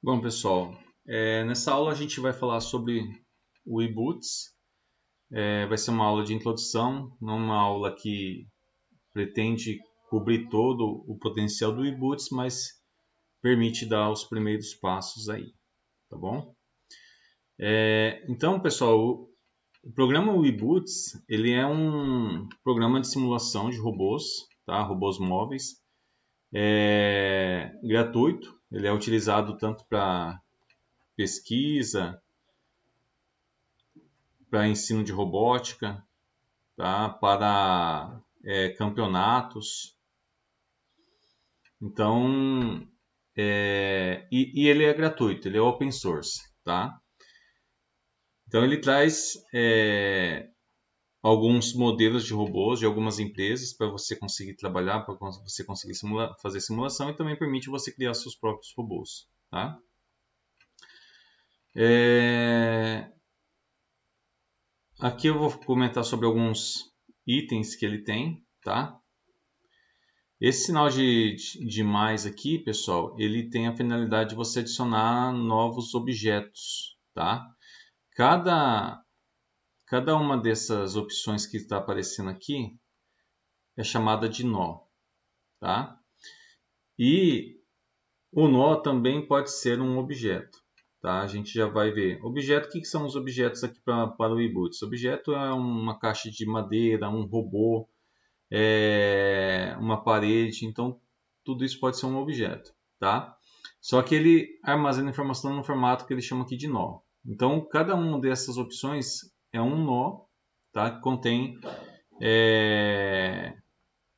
Bom, pessoal, nessa aula a gente vai falar sobre o eBoots. Vai ser uma aula de introdução, não uma aula que pretende cobrir todo o potencial do eBoots, mas permite dar os primeiros passos aí, tá bom? Então, pessoal, o programa eBoots, ele é um programa de simulação de robôs, tá? Robôs móveis, gratuito. Ele é utilizado tanto para pesquisa, para ensino de robótica, tá? Para campeonatos. Então, e ele é gratuito, ele é open source, tá? Então ele traz alguns modelos de robôs de algumas empresas para você conseguir trabalhar, para você conseguir fazer simulação e também permite você criar seus próprios robôs, tá? Aqui eu vou comentar sobre alguns itens que ele tem, tá? Esse sinal de mais aqui, pessoal, ele tem a finalidade de você adicionar novos objetos, tá? Cada uma dessas opções que está aparecendo aqui é chamada de nó, tá? E o nó também pode ser um objeto, tá? A gente já vai ver. Objeto, o que são os objetos aqui para o eBoots? Objeto é uma caixa de madeira, um robô, uma parede, então tudo isso pode ser um objeto, tá? Só que ele armazena informação no formato que ele chama aqui de nó. Então, cada uma dessas opções é um nó, tá? Que contém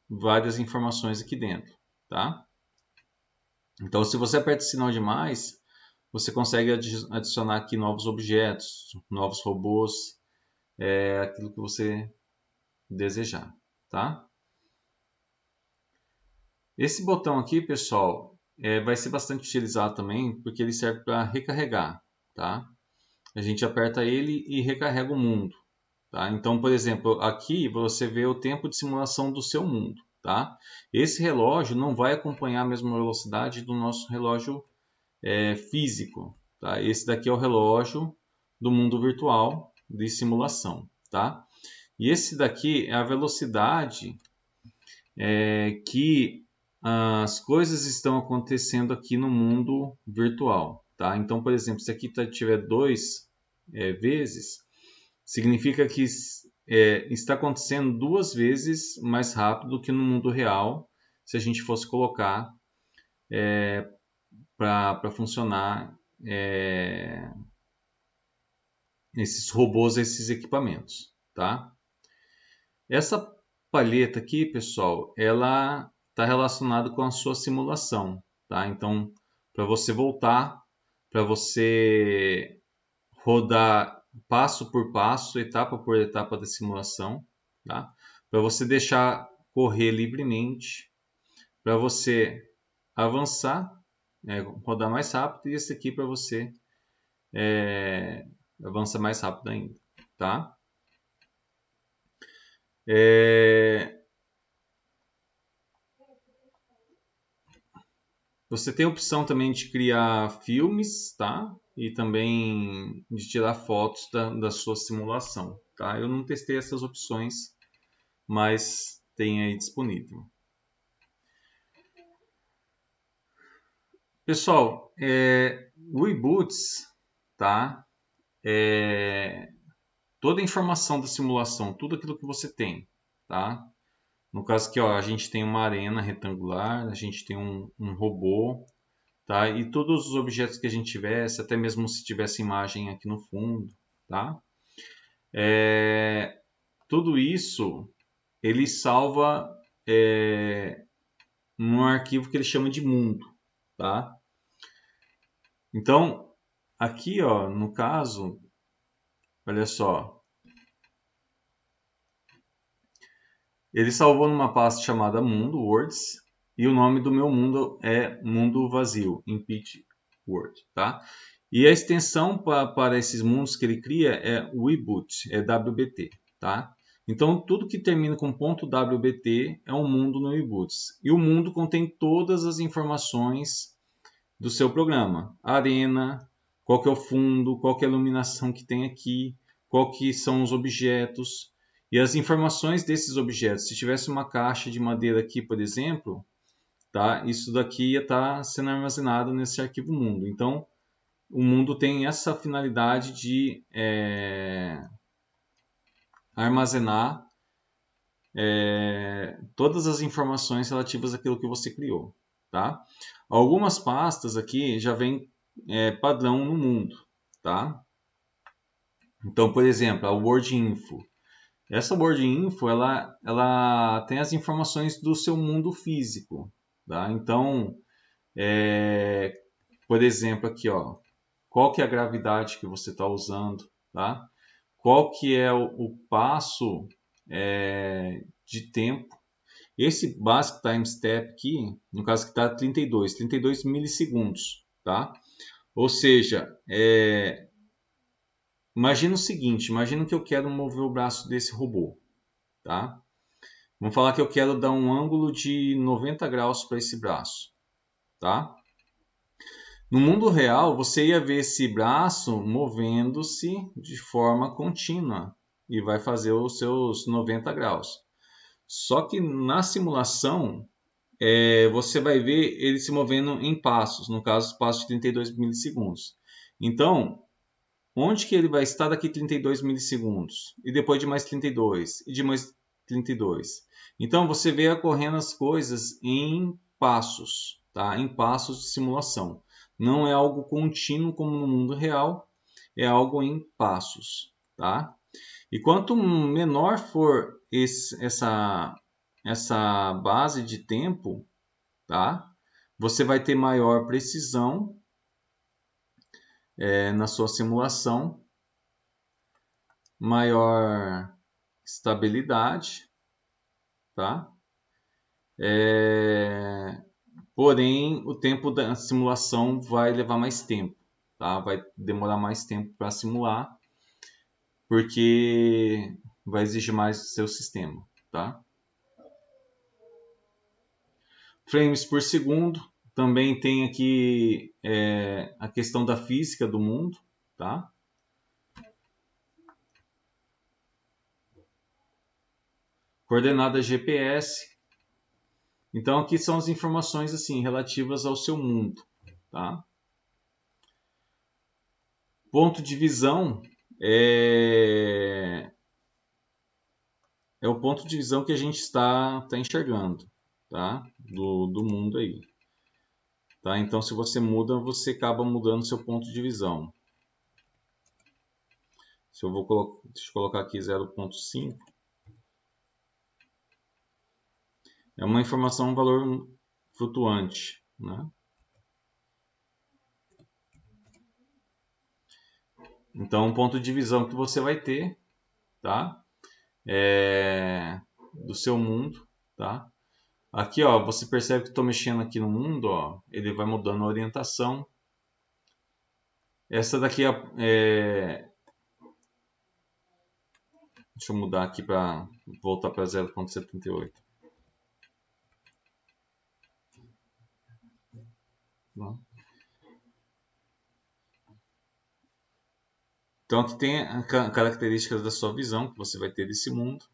várias informações aqui dentro, tá? Então, se você aperta o sinal de mais, você consegue adicionar aqui novos objetos, novos robôs, aquilo que você desejar, tá? Esse botão aqui, pessoal, vai ser bastante utilizado também porque ele serve para recarregar, tá? A gente aperta ele e recarrega o mundo, tá? Então, por exemplo, aqui você vê o tempo de simulação do seu mundo, tá? Esse relógio não vai acompanhar a mesma velocidade do nosso relógio físico, tá? Esse daqui é o relógio do mundo virtual de simulação, tá? E esse daqui é a velocidade que as coisas estão acontecendo aqui no mundo virtual, tá? Então, por exemplo, se aqui tiver 2 vezes, significa que está acontecendo 2 vezes mais rápido do que no mundo real, se a gente fosse colocar para funcionar esses robôs, esses equipamentos, tá? Essa palheta aqui, pessoal, ela está relacionada com a sua simulação, tá? Então, para você voltar, para você rodar passo por passo, etapa por etapa da simulação, tá? Para você deixar correr livremente, para você avançar, rodar mais rápido, e esse aqui para você avançar mais rápido ainda, tá? Você tem a opção também de criar filmes, tá? E também de tirar fotos da sua simulação, tá? Eu não testei essas opções, mas tem aí disponível. Pessoal, o eBoots, tá? Toda a informação da simulação, tudo aquilo que você tem, tá? No caso aqui, ó, a gente tem uma arena retangular, a gente tem um robô, tá? E todos os objetos que a gente tivesse, até mesmo se tivesse imagem aqui no fundo, tá? Tudo isso ele salva num arquivo que ele chama de mundo, tá? Então, aqui, ó, no caso, olha só, ele salvou numa pasta chamada mundo, words, e o nome do meu mundo é mundo vazio, empty world, tá? E a extensão para esses mundos que ele cria é wboot, é WBT, tá? Então, tudo que termina com .wbt é um mundo no eBoots. E o mundo contém todas as informações do seu programa. Arena, qual que é o fundo, qual que é a iluminação que tem aqui, qual que são os objetos e as informações desses objetos. Se tivesse uma caixa de madeira aqui, por exemplo, tá? Isso daqui ia estar sendo armazenado nesse arquivo mundo. Então, o mundo tem essa finalidade de armazenar todas as informações relativas àquilo que você criou, tá? Algumas pastas aqui já vem padrão no mundo, tá? Então, por exemplo, a Word Info. Essa Word Info, ela tem as informações do seu mundo físico, tá? Então, por exemplo, aqui, ó, qual que é a gravidade que você está usando, tá? Qual que é o passo de tempo. Esse basic time step aqui, no caso que está 32 milissegundos, tá? Ou seja, imagina o seguinte, imagina que eu quero mover o braço desse robô, tá? Vamos falar que eu quero dar um ângulo de 90 graus para esse braço, tá? No mundo real, você ia ver esse braço movendo-se de forma contínua e vai fazer os seus 90 graus. Só que na simulação, você vai ver ele se movendo em passos, no caso, espaço de 32 milissegundos. Então, onde que ele vai estar daqui 32 milissegundos? E depois de mais 32, e de mais 32. Então, você vê ocorrendo as coisas em passos, tá? Em passos de simulação. Não é algo contínuo como no mundo real, é algo em passos, tá? E quanto menor for essa base de tempo, tá? Você vai ter maior precisão na sua simulação, maior estabilidade, tá? Porém, o tempo da simulação vai levar mais tempo, tá? Vai demorar mais tempo para simular, porque vai exigir mais do seu sistema, tá? Frames por segundo, também tem aqui a questão da física do mundo, tá? Coordenada GPS. Então aqui são as informações assim relativas ao seu mundo, tá? Ponto de visão é o ponto de visão que a gente está enxergando, tá? Do mundo aí, tá? Então se você muda, você acaba mudando seu ponto de visão. Se eu vou deixa eu colocar aqui 0.5, é uma informação, um valor flutuante, né? Então, um ponto de visão que você vai ter, tá? Do seu mundo, tá? Aqui, ó, você percebe que estou mexendo aqui no mundo, ó, ele vai mudando a orientação. Essa daqui deixa eu mudar aqui para voltar para 0.78. Então aqui tem características da sua visão que você vai ter desse mundo.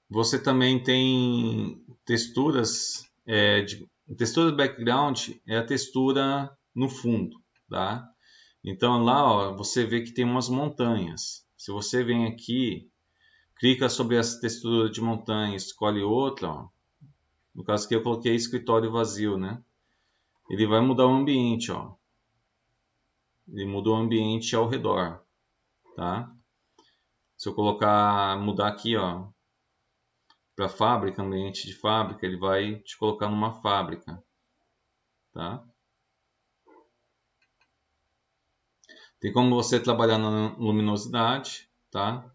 Você também tem texturas, textura background é a textura no fundo, tá? Então lá, ó, você vê que tem umas montanhas. Se você vem aqui, clica sobre essa textura de montanha, escolhe outra, ó. No caso aqui eu coloquei escritório vazio, né? Ele vai mudar o ambiente, ó. Ele muda o ambiente ao redor, tá? Se eu mudar aqui, ó, para fábrica, ambiente de fábrica, ele vai te colocar numa fábrica, tá? Tem como você trabalhar na luminosidade, tá?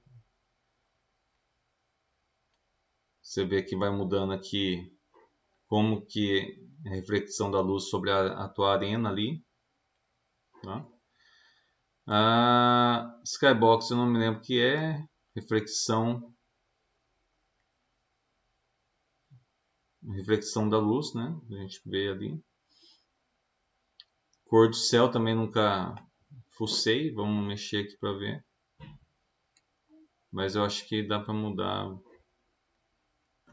Você vê que vai mudando aqui como que é a reflexão da luz sobre a tua arena ali, tá? A Skybox eu não me lembro o que é, reflexão. reflexão da luz, né? A gente vê ali. Cor do céu também nunca fucei, vamos mexer aqui para ver. Mas eu acho que dá para mudar. Vou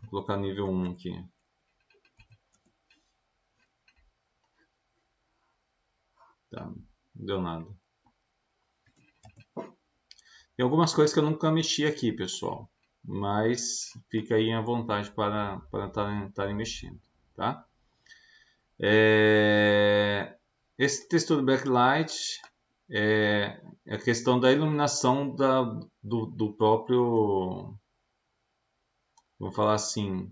colocar nível 1 aqui. Tá, não deu nada. Tem algumas coisas que eu nunca mexi aqui, pessoal. Mas fica aí à vontade para estarem mexendo, tá? Esse textura backlight é a questão da iluminação do próprio, vamos falar assim,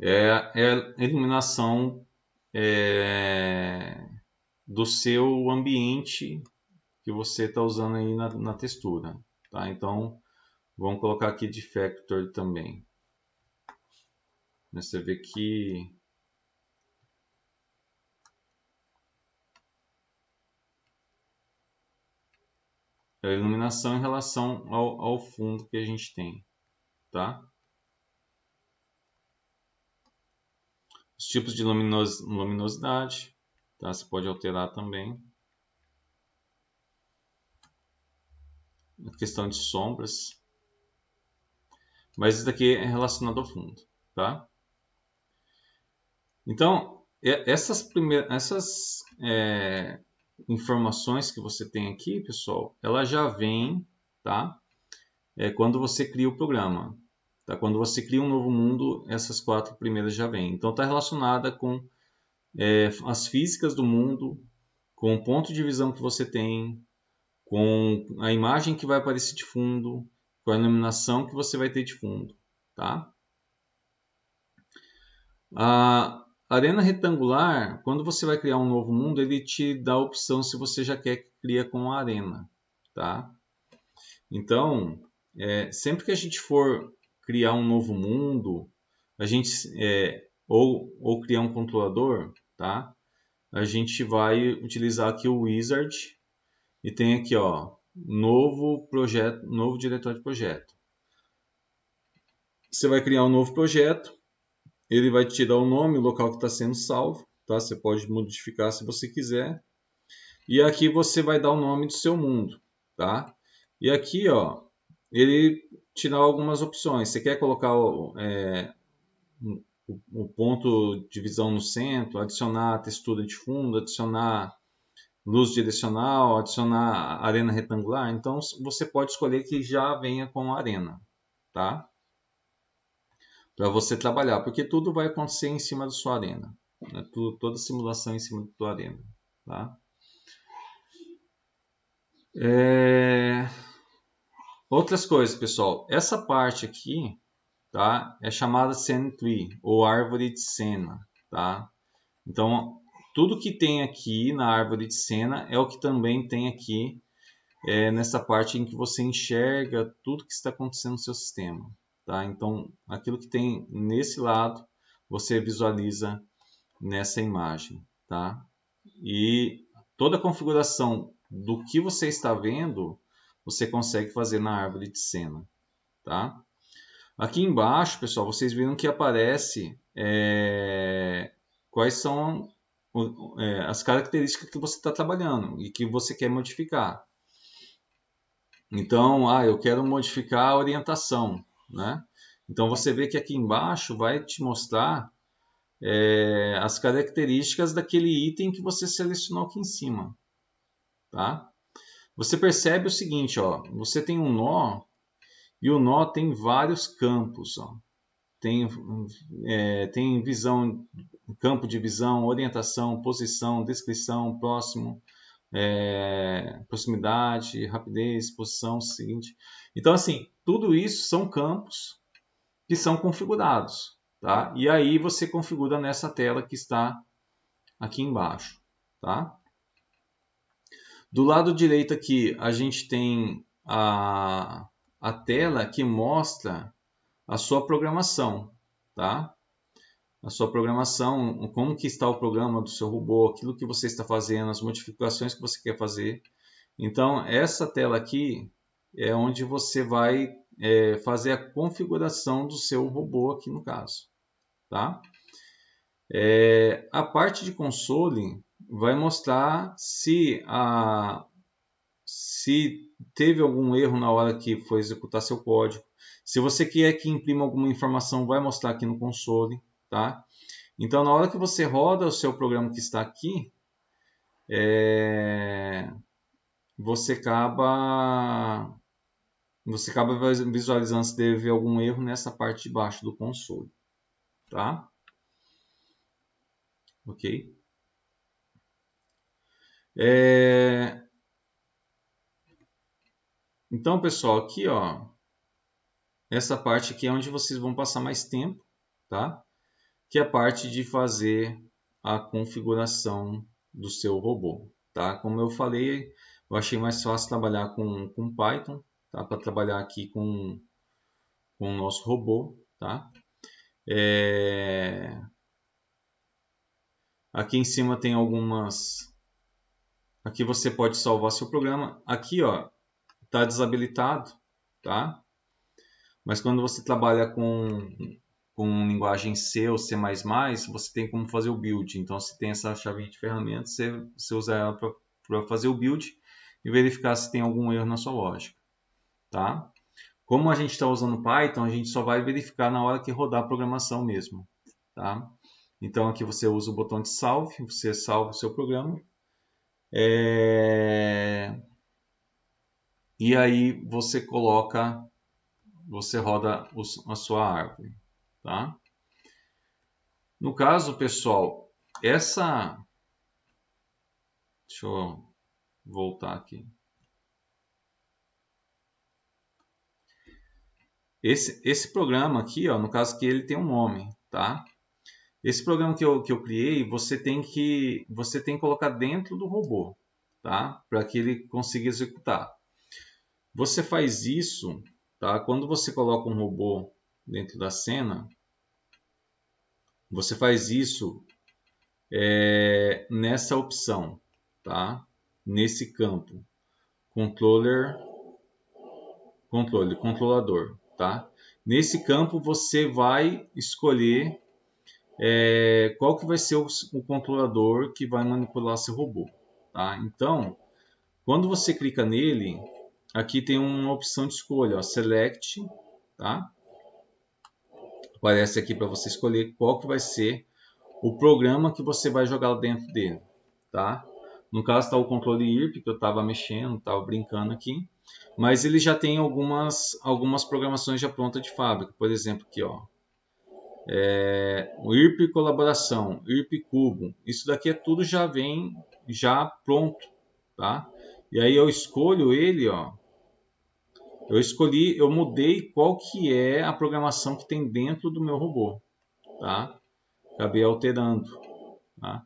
é a iluminação do seu ambiente que você está usando aí na textura, tá? Então, vamos colocar aqui de factor também. Você vê que é a iluminação em relação ao fundo que a gente tem, tá? Os tipos de luminosidade, tá? Você pode alterar também. A questão de sombras. Mas isso daqui é relacionado ao fundo, tá? Então, essas informações que você tem aqui, pessoal, ela já vem, tá? Quando você cria o programa. Tá? Quando você cria um novo mundo, essas 4 primeiras já vêm. Então, está relacionada com as físicas do mundo, com o ponto de visão que você tem, com a imagem que vai aparecer de fundo, com a iluminação que você vai ter de fundo, tá? A arena retangular, quando você vai criar um novo mundo, ele te dá a opção se você já quer que cria com a arena, tá? Então, sempre que a gente for criar um novo mundo, a gente ou criar um controlador, tá? A gente vai utilizar aqui o wizard e tem aqui, ó, novo projeto, novo diretório de projeto. Você vai criar um novo projeto, ele vai te dar o nome, o local que está sendo salvo, tá? Você pode modificar se você quiser. E aqui você vai dar o nome do seu mundo, tá? E aqui, ó, ele te dá algumas opções. Você quer colocar o ponto de visão no centro, adicionar textura de fundo, adicionar luz direcional, adicionar arena retangular. Então você pode escolher que já venha com a arena, tá? Para você trabalhar, porque tudo vai acontecer em cima da sua arena, né? Toda simulação em cima da sua arena, tá? Outras coisas, pessoal. Essa parte aqui, tá? É chamada Scene Tree ou árvore de cena, tá? Então tudo que tem aqui na árvore de cena é o que também tem aqui nessa parte em que você enxerga tudo que está acontecendo no seu sistema, tá? Então aquilo que tem nesse lado você visualiza nessa imagem, tá? E toda a configuração do que você está vendo você consegue fazer na árvore de cena, tá? Aqui embaixo, pessoal, vocês viram que aparece quais são as características que você está trabalhando e que você quer modificar. Então, eu quero modificar a orientação, né? Então você vê que aqui embaixo vai te mostrar as características daquele item que você selecionou aqui em cima, tá? Você percebe o seguinte, ó, você tem um nó e o nó tem vários campos, ó. Tem visão, campo de visão, orientação, posição, descrição, próximo, proximidade, rapidez, posição seguinte. Então, assim, tudo isso são campos que são configurados, tá? E aí você configura nessa tela que está aqui embaixo, tá? Do lado direito aqui a gente tem a tela que mostra a sua programação, tá? A sua programação, como que está o programa do seu robô, aquilo que você está fazendo, as modificações que você quer fazer. Então essa tela aqui é onde você vai fazer a configuração do seu robô aqui no caso, tá? A parte de console vai mostrar se teve algum erro na hora que for executar seu código. Se você quer que imprima alguma informação, vai mostrar aqui no console, tá? Então, na hora que você roda o seu programa que está aqui, você acaba visualizando se teve algum erro nessa parte de baixo do console, tá? Ok? Então, pessoal, aqui, ó, essa parte aqui é onde vocês vão passar mais tempo, tá? Que é a parte de fazer a configuração do seu robô, tá? Como eu falei, eu achei mais fácil trabalhar com Python, tá? Para trabalhar aqui com o nosso robô, tá? Aqui em cima tem algumas. Aqui você pode salvar seu programa. Aqui, ó, está desabilitado, tá? Mas quando você trabalha com linguagem C ou C++, você tem como fazer o build. Então, se tem essa chave de ferramentas, você usa ela para fazer o build e verificar se tem algum erro na sua lógica, tá? Como a gente está usando Python, a gente só vai verificar na hora que rodar a programação mesmo, tá? Então, aqui você usa o botão de salve, você salva o seu programa. E aí você roda a sua árvore, tá? No caso, pessoal, deixa eu voltar aqui. Esse programa aqui, ó, no caso que ele tem um nome, tá? Esse programa que eu criei, você tem que colocar dentro do robô, tá? Para que ele consiga executar. Você faz isso, tá? Quando você coloca um robô dentro da cena, você faz isso nessa opção, tá? Nesse campo, controlador, tá? Nesse campo você vai escolher qual que vai ser o controlador que vai manipular seu robô, tá? Então, quando você clica nele, aqui tem uma opção de escolha, ó, Select, tá? Aparece aqui para você escolher qual que vai ser o programa que você vai jogar dentro dele, tá? No caso está o controle IRP, que eu estava mexendo, estava brincando aqui, mas ele já tem algumas programações já prontas de fábrica. Por exemplo, aqui, ó, o IRP colaboração, IRP cubo, isso daqui é tudo já vem já pronto, tá? E aí eu escolho ele, ó, eu mudei qual que é a programação que tem dentro do meu robô, tá? Acabei alterando, tá?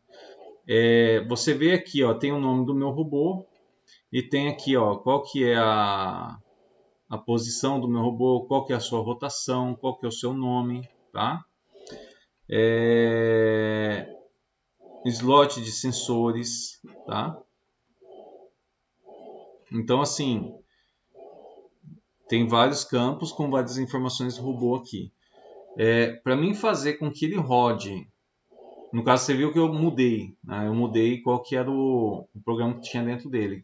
Você vê aqui, ó, tem o nome do meu robô e tem aqui, ó, qual que é a posição do meu robô, qual que é a sua rotação, qual que é o seu nome, tá? Slot de sensores, tá? Então, assim, tem vários campos com várias informações do robô aqui. Para mim fazer com que ele rode, no caso você viu que eu mudei, né? Eu mudei qual que era o programa que tinha dentro dele.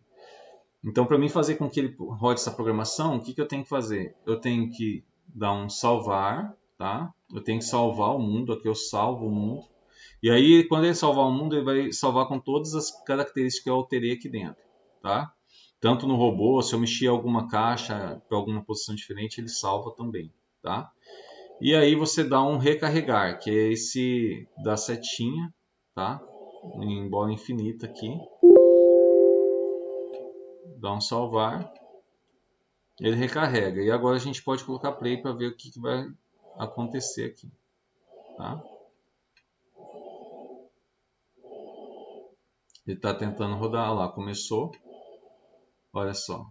Então, para mim fazer com que ele rode essa programação, o que eu tenho que fazer? Eu tenho que dar um salvar, tá? Eu tenho que salvar o mundo, aqui eu salvo o mundo. E aí, quando ele salvar o mundo, ele vai salvar com todas as características que eu alterei aqui dentro, tá? Tanto no robô, se eu mexer alguma caixa para alguma posição diferente, ele salva também, tá? E aí você dá um recarregar, que é esse da setinha, tá? Em bola infinita aqui. Dá um salvar. Ele recarrega. E agora a gente pode colocar play para ver o que vai acontecer aqui, tá? Ele está tentando rodar lá, começou. Olha só.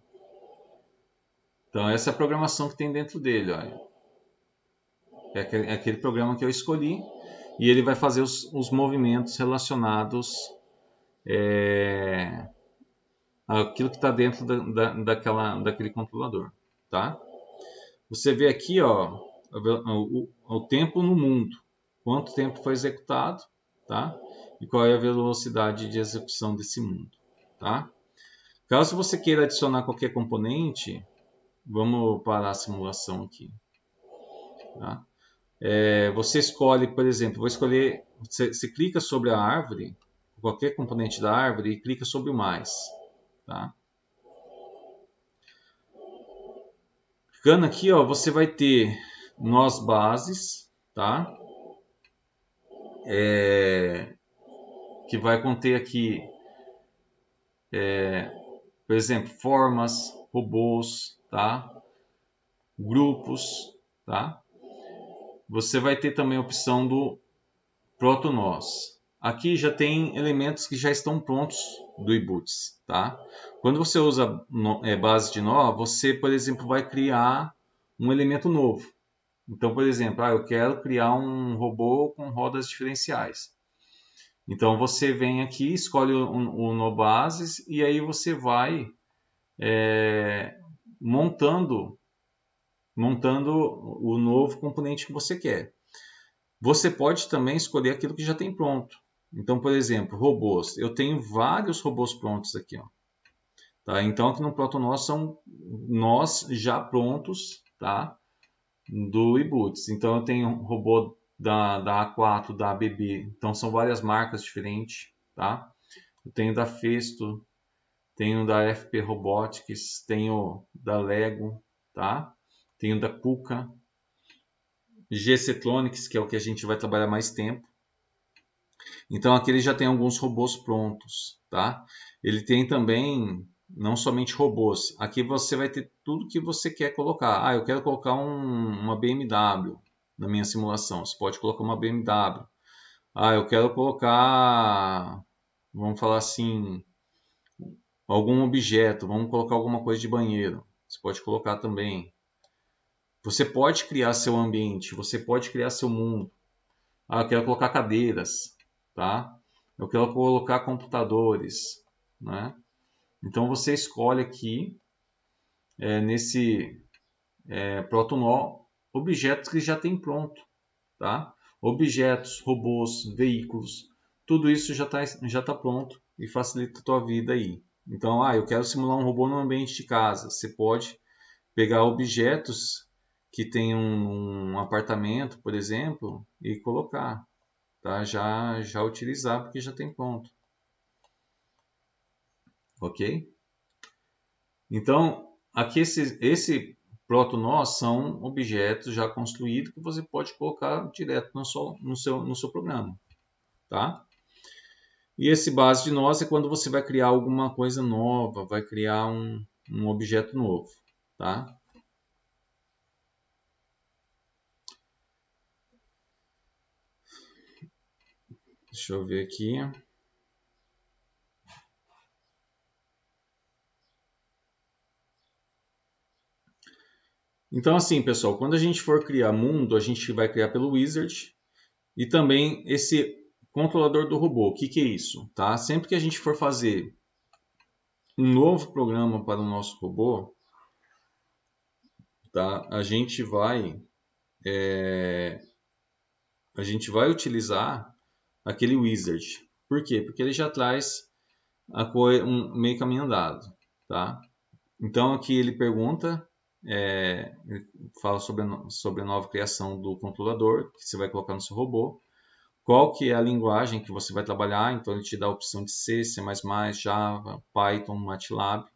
Então essa é a programação que tem dentro dele, olha. É aquele programa que eu escolhi e ele vai fazer os movimentos relacionados àquilo que está dentro daquele controlador, tá? Você vê aqui, ó, o tempo no mundo, quanto tempo foi executado, tá? E qual é a velocidade de execução desse mundo, tá? Caso você queira adicionar qualquer componente, vamos parar a simulação aqui, tá? Você escolhe, por exemplo, vou escolher, você clica sobre a árvore, qualquer componente da árvore e clica sobre o mais, tá? Clicando aqui, ó, você vai ter nós bases, tá? Que vai conter aqui, por exemplo, formas, robôs, tá? Grupos, tá? Você vai ter também a opção do proto-nós. Aqui já tem elementos que já estão prontos do eBoots, tá? Quando você usa base de nó, você, por exemplo, vai criar um elemento novo. Então, por exemplo, eu quero criar um robô com rodas diferenciais. Então, você vem aqui, escolhe o nó bases e aí você vai montando o novo componente que você quer. Você pode também escolher aquilo que já tem pronto. Então, por exemplo, robôs. Eu tenho vários robôs prontos aqui. Ó. Tá? Então, aqui no ProtoNós são nós já prontos, tá? Do eBoots. Então, eu tenho um robô da A4, da ABB. Então, são várias marcas diferentes. Tá? Eu tenho da Festo, tenho da FP Robotics, tenho da Lego, tá? Tenho da Kuka, G-Cetronics, que é o que a gente vai trabalhar mais tempo. Então aqui ele já tem alguns robôs prontos, tá? Ele tem também não somente robôs. Aqui você vai ter tudo que você quer colocar. Eu quero colocar uma BMW na minha simulação. Você pode colocar uma BMW. Eu quero colocar, vamos falar assim, algum objeto. Vamos colocar alguma coisa de banheiro. Você pode colocar também. Você pode criar seu ambiente. Você pode criar seu mundo. Eu quero colocar cadeiras, tá? Eu quero colocar computadores, né? Então você escolhe aqui nesse ProtoNO objetos que já tem pronto, tá? Objetos, robôs, veículos, tudo isso já tá pronto e facilita a tua vida aí. Então, eu quero simular um robô no ambiente de casa. Você pode pegar objetos que tem um apartamento, por exemplo, e colocar. Tá? Já utilizar porque já tem pronto, ok? Então, aqui esse proto-nós são objetos já construídos que você pode colocar direto no seu programa, tá? E esse base de nós é quando você vai criar alguma coisa nova, vai criar um objeto novo, tá? Deixa eu ver aqui. Então, assim, pessoal, quando a gente for criar mundo, a gente vai criar pelo Wizard e também esse controlador do robô. O que, que é isso? Tá? Sempre que a gente for fazer um novo programa para o nosso robô, tá? A gente vai utilizar aquele wizard. Por quê? Porque ele já traz meio caminho andado, tá? Então aqui ele pergunta, ele fala sobre a nova criação do controlador que você vai colocar no seu robô. Qual que é a linguagem que você vai trabalhar? Então ele te dá a opção de C, C++, Java, Python, MATLAB,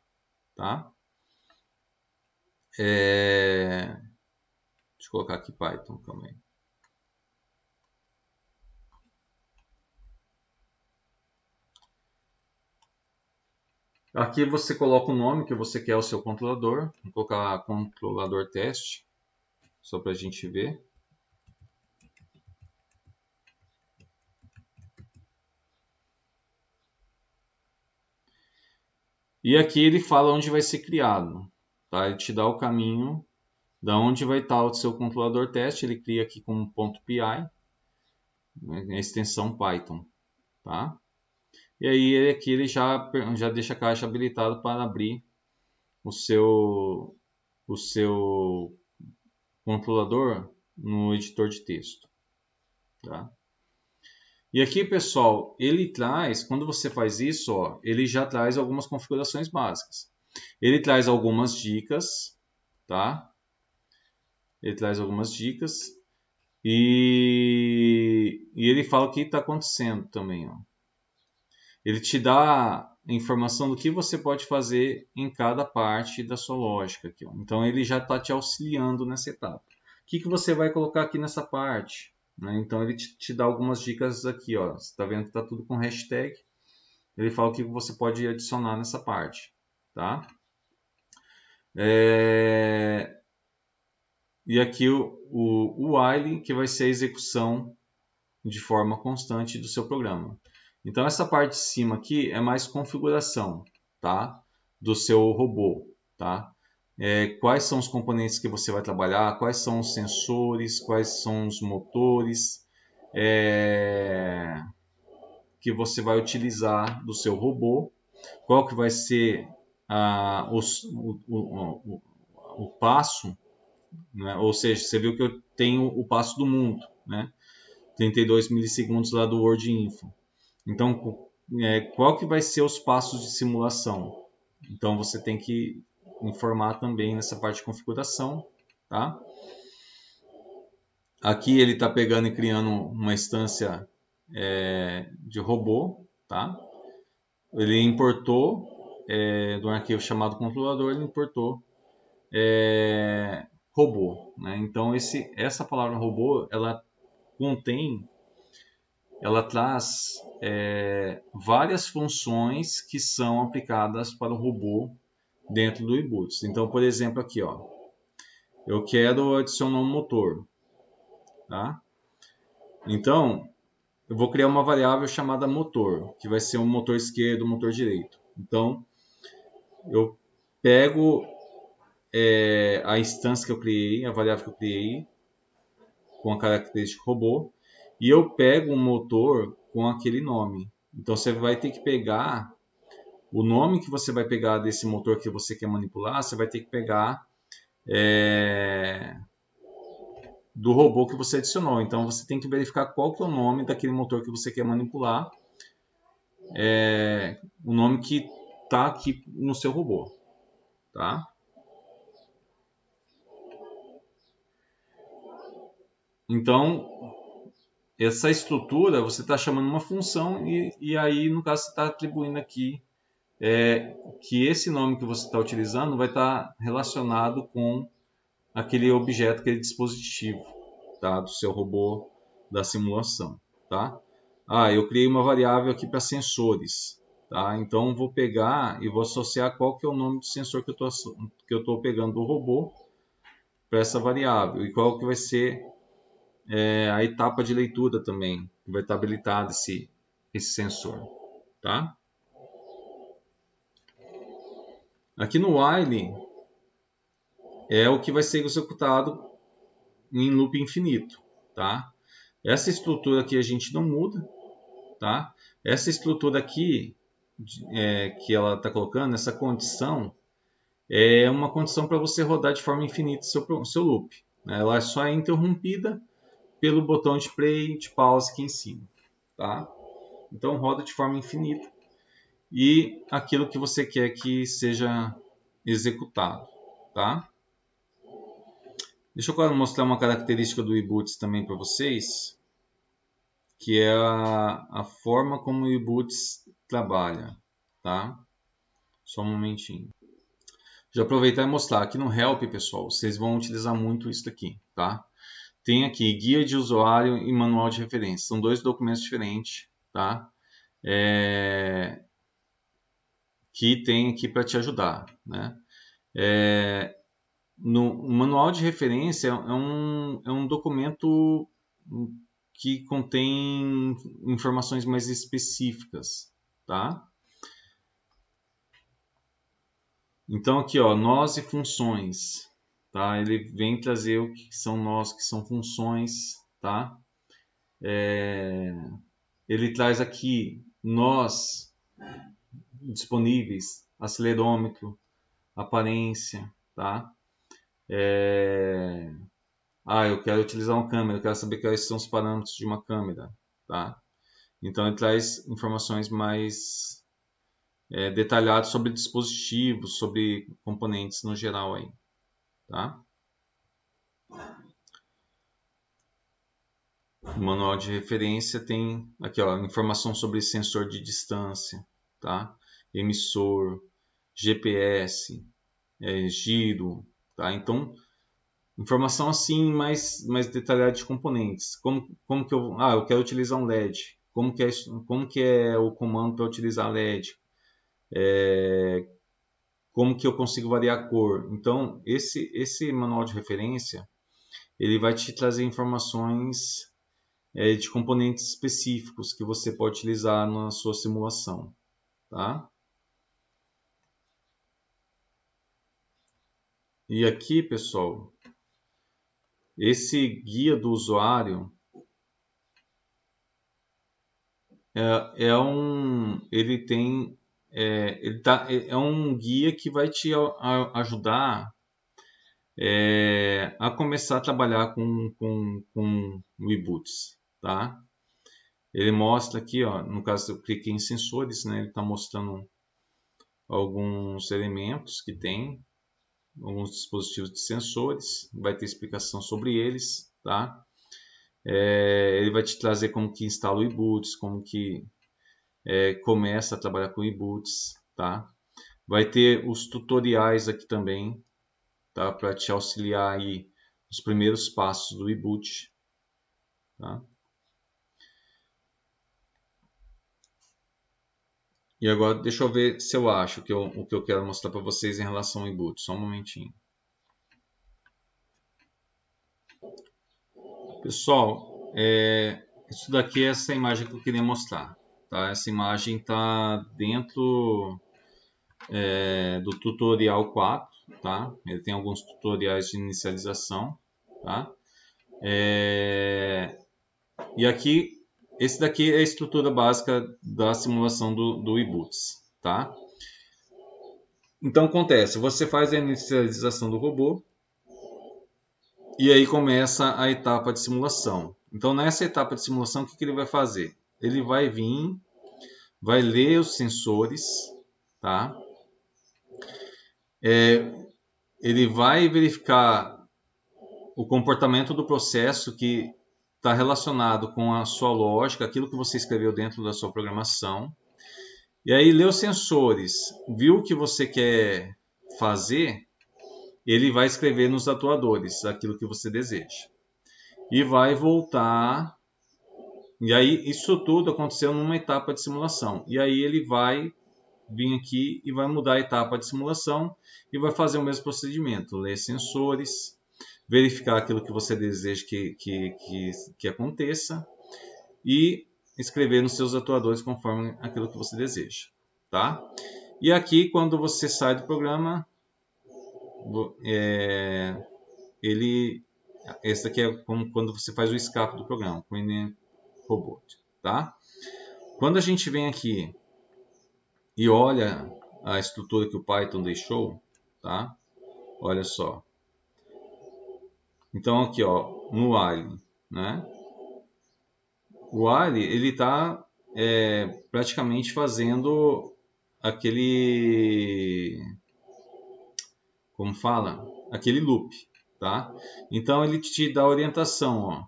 tá? Deixa eu colocar aqui Python também. Aqui você coloca o nome que você quer o seu controlador. Vou colocar controlador teste, só para a gente ver. E aqui ele fala onde vai ser criado. Tá? Ele te dá o caminho da onde vai estar o seu controlador teste. Ele cria aqui com .py, né, a extensão Python. Tá? E aí aqui ele já deixa a caixa habilitada para abrir o seu controlador no editor de texto, tá? E aqui, pessoal, ele traz, quando você faz isso, ó, ele já traz algumas configurações básicas. Ele traz algumas dicas, tá? Ele traz algumas dicas e ele fala o que está acontecendo também, ó. Ele te dá informação do que você pode fazer em cada parte da sua lógica aqui, ó. Então ele já está te auxiliando nessa etapa. O que você vai colocar aqui nessa parte? Né? Então ele te dá algumas dicas aqui, ó. Você está vendo que está tudo com hashtag. Ele fala o que você pode adicionar nessa parte, tá? E aqui o while, que vai ser a execução de forma constante do seu programa. Então essa parte de cima aqui é mais configuração, tá? Do seu robô, tá? Quais são os componentes que você vai trabalhar, quais são os sensores, quais são os motores que você vai utilizar do seu robô, qual que vai ser o passo, né? Ou seja, você viu que eu tenho o passo do mundo, né? 32 milissegundos lá do Word Info. Então, qual que vai ser os passos de simulação? Então, você tem que informar também nessa parte de configuração, tá? Aqui ele está pegando e criando uma instância de robô, tá? Ele importou do arquivo chamado controlador, ele importou robô, né? Então, essa palavra robô, ela traz várias funções que são aplicadas para o robô dentro do eBoots. Então, por exemplo, aqui, ó, eu quero adicionar um motor, tá? Então, eu vou criar uma variável chamada motor, que vai ser um motor esquerdo, um motor direito. Então, eu pego a instância que eu criei, a variável que eu criei, com a característica robô, e eu pego um motor com aquele nome. Então, você vai ter que pegar o nome que você vai pegar desse motor que você quer manipular, você vai ter que pegar do robô que você adicionou. Então você tem que verificar qual que é o nome daquele motor que você quer manipular, o nome que está aqui no seu robô, tá? Então essa estrutura você está chamando uma função e aí no caso você está atribuindo aqui que esse nome que você está utilizando vai estar relacionado com aquele objeto, aquele dispositivo, tá? Do seu robô da simulação, tá? Eu criei uma variável aqui para sensores, tá? Então vou pegar e vou associar qual que é o nome do sensor que eu estou pegando do robô para essa variável e qual que vai ser a etapa de leitura também que vai estar habilitado esse sensor, tá? Aqui no while é o que vai ser executado em loop infinito, tá? Essa estrutura aqui a gente não muda, tá? Essa estrutura aqui que ela está colocando, essa condição, é uma condição para você rodar de forma infinita seu loop, né? Ela só é interrompida pelo botão de play, de pause aqui em cima, tá? Então roda de forma infinita e aquilo que você quer que seja executado, tá? Deixa eu agora mostrar uma característica do eBoots também para vocês, que é a forma como o eBoots trabalha, tá? Só um momentinho. Já aproveitar e mostrar aqui no Help, pessoal, vocês vão utilizar muito isso aqui, tá? Tem aqui guia de usuário e manual de referência. São dois documentos diferentes, tá? Que tem aqui para te ajudar, né? No manual de referência é um documento que contém informações mais específicas, tá? Então aqui, ó, nós e funções, tá? Ele vem trazer o que são nós, que são funções, tá? Ele traz aqui nós disponíveis, acelerômetro, aparência, tá? eu quero utilizar uma câmera, eu quero saber quais são os parâmetros de uma câmera, tá? Então ele traz informações mais detalhadas sobre dispositivos, sobre componentes no geral aí, tá? O manual de referência tem aqui, ó, informação sobre sensor de distância, tá? Emissor, GPS, giro, tá? Então, informação assim mais detalhada de componentes. Como que eu quero utilizar um LED. Como que é o comando para utilizar LED? Como que eu consigo variar a cor? Então, esse manual de referência, ele vai te trazer informações de componentes específicos que você pode utilizar na sua simulação, tá? E aqui, pessoal, esse guia do usuário ele tem, é um guia que vai te ajudar a começar a trabalhar com o eBoots, tá? Ele mostra aqui, ó, no caso eu cliquei em sensores, né? Ele está mostrando alguns elementos que tem, alguns dispositivos de sensores, vai ter explicação sobre eles, tá? Ele vai te trazer como que instala o eBoots, como que começa a trabalhar com eBoots, tá? Vai ter os tutoriais aqui também, tá? Para te auxiliar aí nos primeiros passos do eBoot, tá? E agora deixa eu ver se eu acho o que eu quero mostrar para vocês em relação ao eBoot. Só um momentinho. Pessoal, isso daqui é essa imagem que eu queria mostrar, tá? Essa imagem está dentro do tutorial 4, tá? Ele tem alguns tutoriais de inicialização, tá? E aqui, esse daqui é a estrutura básica da simulação do eBoots, tá? Então acontece, você faz a inicialização do robô e aí começa a etapa de simulação. Então nessa etapa de simulação, o que ele vai fazer? Ele vai vir, vai ler os sensores, tá? Ele vai verificar o comportamento do processo que está relacionado com a sua lógica, aquilo que você escreveu dentro da sua programação. E aí, lê os sensores, viu o que você quer fazer, ele vai escrever nos atuadores aquilo que você deseja. E vai voltar. E aí, isso tudo aconteceu numa etapa de simulação. E aí, ele vai vir aqui e vai mudar a etapa de simulação e vai fazer o mesmo procedimento: ler sensores, verificar aquilo que você deseja que aconteça e escrever nos seus atuadores conforme aquilo que você deseja, tá? E aqui, quando você sai do programa, esse aqui é como quando você faz o escape do programa, com o Robot, tá? Quando a gente vem aqui e olha a estrutura que o Python deixou, tá? Olha só. Então aqui, ó, no while, né? O while ele está praticamente fazendo aquele, como fala, aquele loop, tá? Então ele te dá orientação, ó,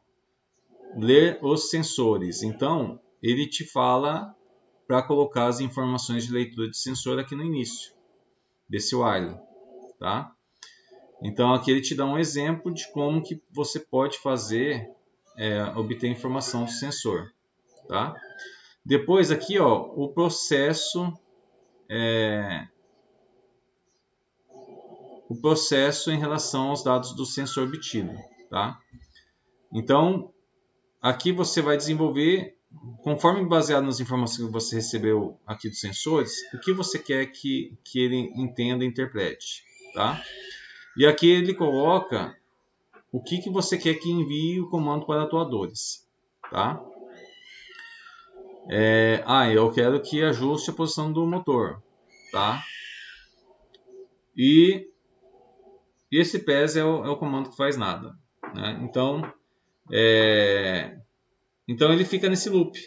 ler os sensores. Então ele te fala para colocar as informações de leitura de sensor aqui no início desse while, tá? Então aqui ele te dá um exemplo de como que você pode fazer obter informação do sensor, tá? Depois aqui, ó, o processo em relação aos dados do sensor obtido, tá? Então aqui você vai desenvolver, conforme baseado nas informações que você recebeu aqui dos sensores, o que você quer que ele entenda e interprete, tá? E aqui ele coloca o que você quer que envie o comando para atuadores, tá? Eu quero que ajuste a posição do motor, tá? E esse PES é o comando que faz nada, né? Então ele fica nesse loop.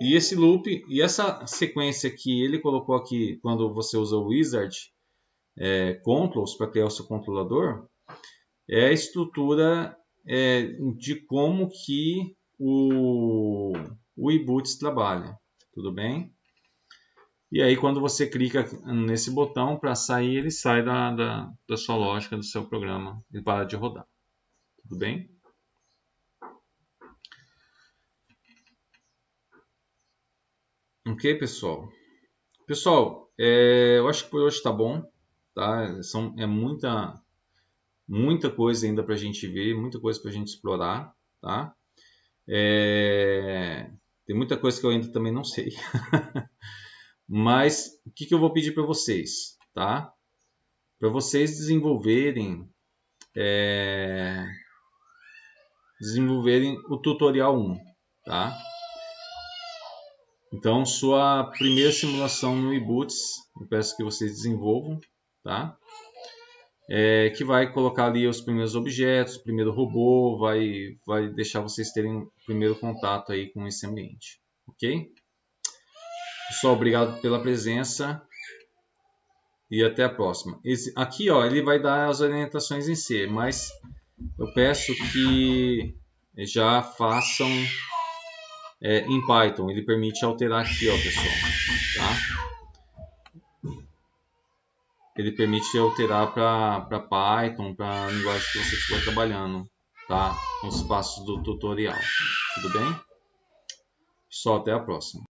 E esse loop e essa sequência que ele colocou aqui quando você usa o Wizard Controls para criar o seu controlador é a estrutura de como que o eBoots trabalha. Tudo bem? E aí quando você clica nesse botão para sair, ele sai da sua lógica, do seu programa. Ele para de rodar. Tudo bem? Ok, pessoal? Pessoal, eu acho que por hoje está bom. Tá? É muita coisa ainda para a gente ver, muita coisa para a gente explorar. Tá? Tem muita coisa que eu ainda também não sei. Mas o que eu vou pedir para vocês? Tá? Para vocês desenvolverem o tutorial 1. Tá? Então, sua primeira simulação no eBoots, eu peço que vocês desenvolvam, tá? Que vai colocar ali os primeiros objetos, o primeiro robô, vai deixar vocês terem o primeiro contato aí com esse ambiente, ok? Pessoal, obrigado pela presença e até a próxima. Aqui, ó, ele vai dar as orientações em C, mas eu peço que já façam em Python. Ele permite alterar aqui, ó, pessoal, tá? Ele permite alterar para Python, para a linguagem que você estiver trabalhando, tá? Com os passos do tutorial. Tudo bem? Pessoal, até a próxima.